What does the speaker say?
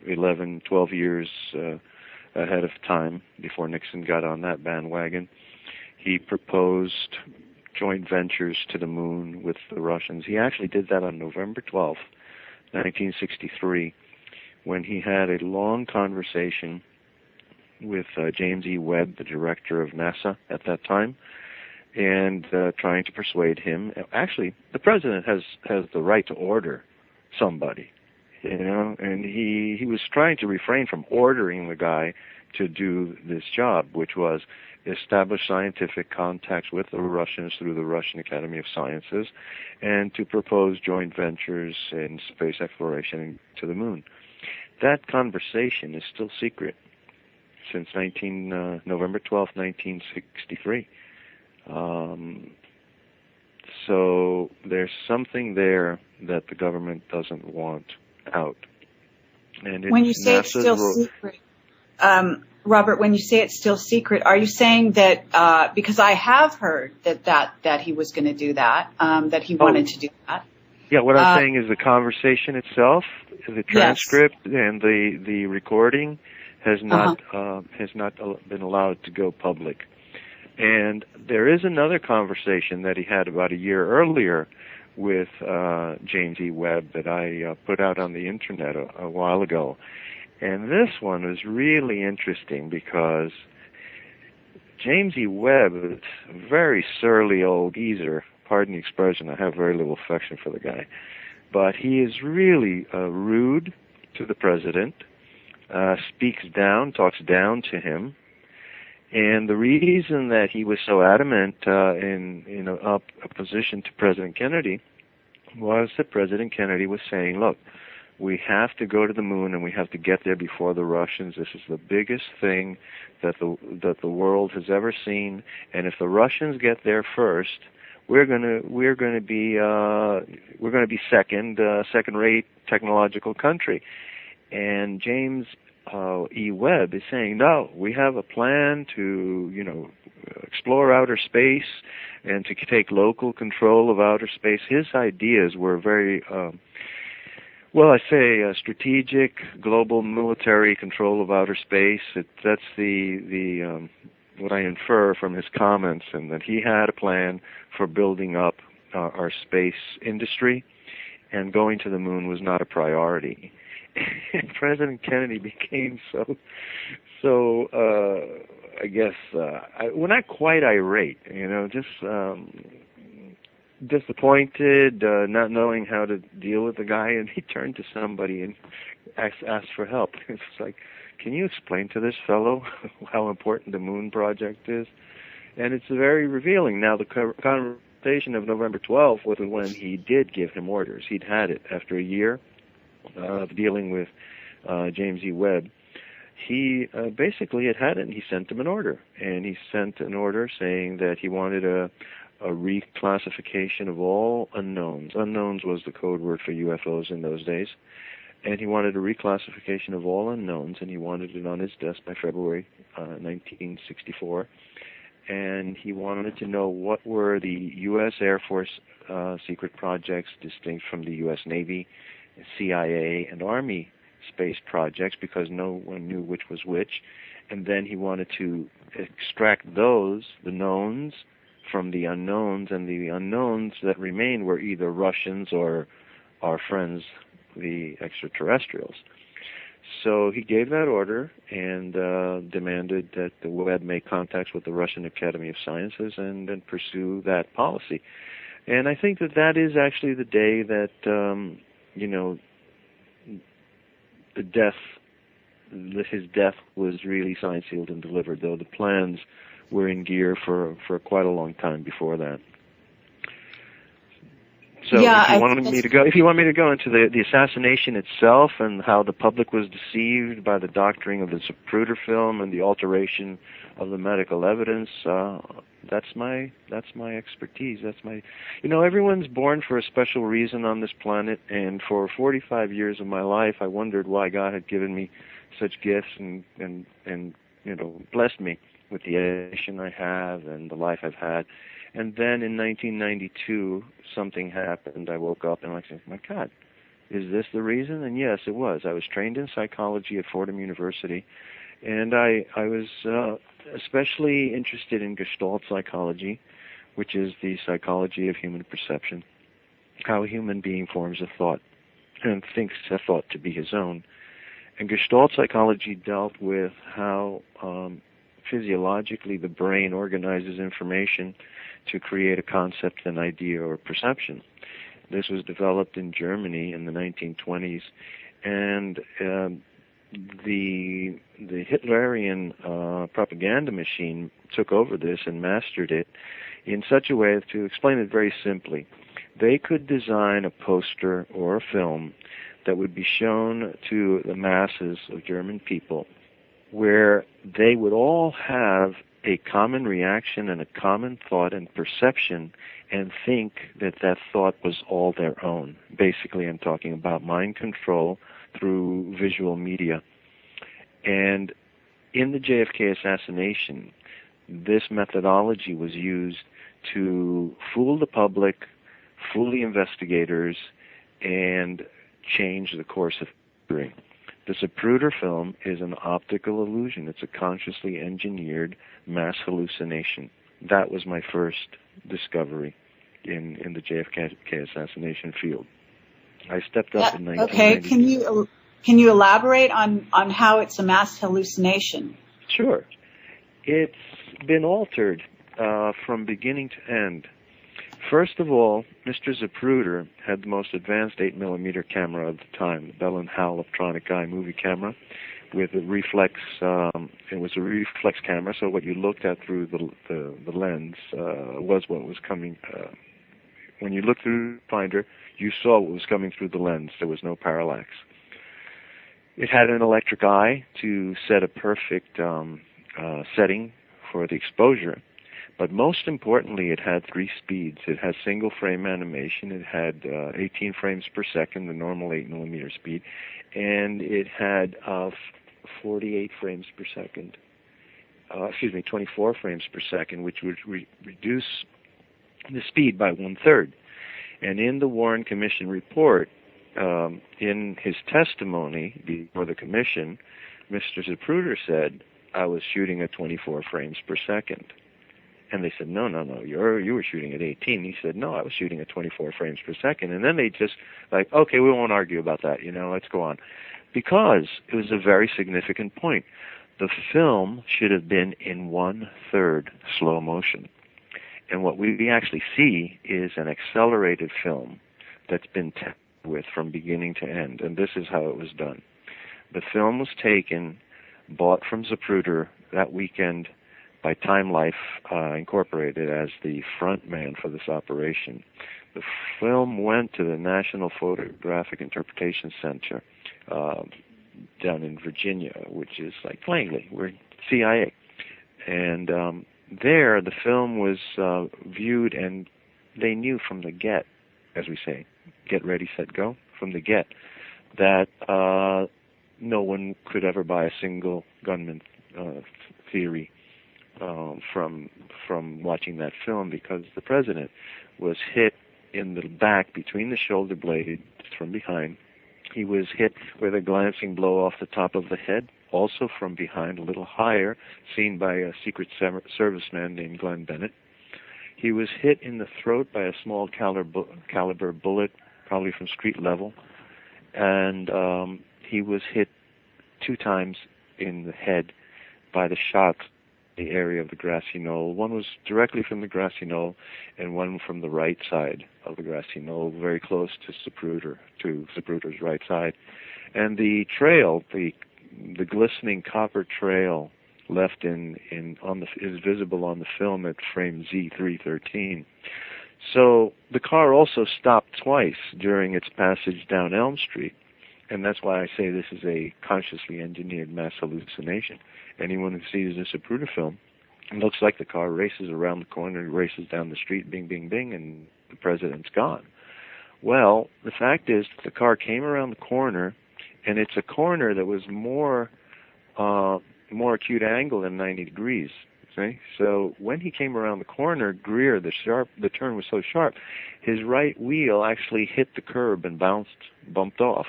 11, 12 years ahead of time before Nixon got on that bandwagon. He proposed joint ventures to the moon with the Russians. He actually did that on November 12th, 1963, when he had a long conversation with James E. Webb, the director of NASA at that time, and trying to persuade him. Actually, the president has the right to order somebody, and he was trying to refrain from ordering the guy to do this job, which was establish scientific contacts with the Russians through the Russian Academy of Sciences, and to propose joint ventures in space exploration to the moon. That conversation is still secret since November 12, 1963. So there's something there that the government doesn't want out. And when you say it's still secret, Robert, when you say it's still secret, are you saying that, because I have heard that he was going to do that, that he wanted to do that? Yeah, what I'm saying is the conversation itself, the transcript, yes, and the recording has not been allowed to go public. And there is another conversation that he had about a year earlier with James E. Webb that I put out on the internet a while ago. And this one was really interesting because James E. Webb is a very surly old geezer. Pardon the expression, I have very little affection for the guy. But he is really rude to the president, speaks down, talks down to him. And the reason that he was so adamant in opposition to President Kennedy was that President Kennedy was saying, look, we have to go to the moon and we have to get there before the Russians. This is the biggest thing that the world has ever seen. And if the Russians get there first, we're going to be second-rate technological country. And James E. Webb is saying, no, we have a plan to, explore outer space and to take local control of outer space. His ideas were very, strategic, global military control of outer space. That's the what I infer from his comments, and that he had a plan for building up our space industry, and going to the moon was not a priority. And President Kennedy became so I guess, well, not quite irate, just disappointed, not knowing how to deal with the guy, and he turned to somebody and asked for help. It's like, can you explain to this fellow how important the moon project is? And it's very revealing. Now, the conversation of November 12th was when he did give him orders. He'd had it after a year of dealing with James E. Webb. He basically had it, and he sent him an order. And he sent an order saying that he wanted a reclassification of all unknowns. Unknowns was the code word for UFOs in those days. And he wanted a reclassification of all unknowns, and he wanted it on his desk by February 1964. And he wanted to know what were the U.S. Air Force secret projects distinct from the U.S. Navy, CIA, and Army space projects, because no one knew which was which. And then he wanted to extract those, the knowns, from the unknowns, and the unknowns that remained were either Russians or our friends, the extraterrestrials. So he gave that order and demanded that the Webb make contacts with the Russian Academy of Sciences and pursue that policy. And I think that is actually the day that, his death was really signed, sealed, and delivered, though the plans were in gear for quite a long time before that. So if you want me to go into the assassination itself and how the public was deceived by the doctoring of the Zapruder film and the alteration of the medical evidence, that's my expertise. That's my, everyone's born for a special reason on this planet, and for 45 years of my life, I wondered why God had given me such gifts and blessed me with the education I have and the life I've had. And then in 1992, something happened. I woke up and I said, my God, Is this the reason? And yes, it was. I was trained in psychology at Fordham University, and I was especially interested in Gestalt psychology, which is the psychology of human perception, how a human being forms a thought and thinks a thought to be his own. And Gestalt psychology dealt with how physiologically the brain organizes information to create a concept, an idea, or perception. This was developed in Germany in the 1920s, and the Hitlerian propaganda machine took over this and mastered it in such a way, to explain it very simply, they could design a poster or a film that would be shown to the masses of German people, where they would all have a common reaction and a common thought and perception, and think that that thought was all their own. Basically, I'm talking about mind control through visual media. And in the JFK assassination, this methodology was used to fool the public, fool the investigators, and change the course of history. The Zapruder film is an optical illusion. It's a consciously engineered mass hallucination. That was my first discovery in the JFK assassination field. I stepped up in 1992. Okay, can you elaborate on how it's a mass hallucination? Sure. It's been altered from beginning to end. First of all, Mr. Zapruder had the most advanced 8mm camera of the time, the Bell & Howell Optronic Eye movie camera, with a reflex. It was a reflex camera, so what you looked at through the lens was what was coming. When you looked through the finder, you saw what was coming through the lens. There was no parallax. It had an electric eye to set a perfect setting for the exposure. But most importantly, it had 3 speeds. It had single frame animation. It had 18 frames per second, the normal 8mm speed. And it had 48 frames per second. 24 frames per second, which would reduce the speed by 1/3. And in the Warren Commission report, in his testimony before the commission, Mr. Zapruder said, I was shooting at 24 frames per second. And they said, no, you were shooting at 18. He said, no, I was shooting at 24 frames per second. And then they just like, okay, we won't argue about that, let's go on. Because it was a very significant point. The film should have been in 1/3 slow motion. And what we actually see is an accelerated film that's been tested with from beginning to end. And this is how it was done. The film was taken, bought from Zapruder that weekend by Time Life Incorporated as the front man for this operation. The film went to the National Photographic Interpretation Center down in Virginia, which is like Langley, we're CIA. And there the film was viewed, and they knew from the get, as we say, get ready, set, go, from the get, that no one could ever buy a single gunman theory from watching that film, because the president was hit in the back between the shoulder blades from behind. He was hit with a glancing blow off the top of the head, also from behind, a little higher, seen by a Secret Serviceman named Glenn Bennett. He was hit in the throat by a small caliber bullet, probably from street level, and he was hit 2 times in the head by the shots in the area of the grassy knoll. One was directly from the grassy knoll, and one from the right side of the grassy knoll, very close to Zapruder's right side. And the trail, the glistening copper trail left is visible on the film at frame Z313. So the car also stopped twice during its passage down Elm Street, and that's why I say this is a consciously engineered mass hallucination. Anyone who sees this Zapruder film, it looks like the car races around the corner, races down the street, bing, bing, bing, and the president's gone. Well, the fact is the car came around the corner, and it's a corner that was more acute angle than 90 degrees. Okay? So when he came around the corner, Greer, the turn was so sharp, his right wheel actually hit the curb and bumped off.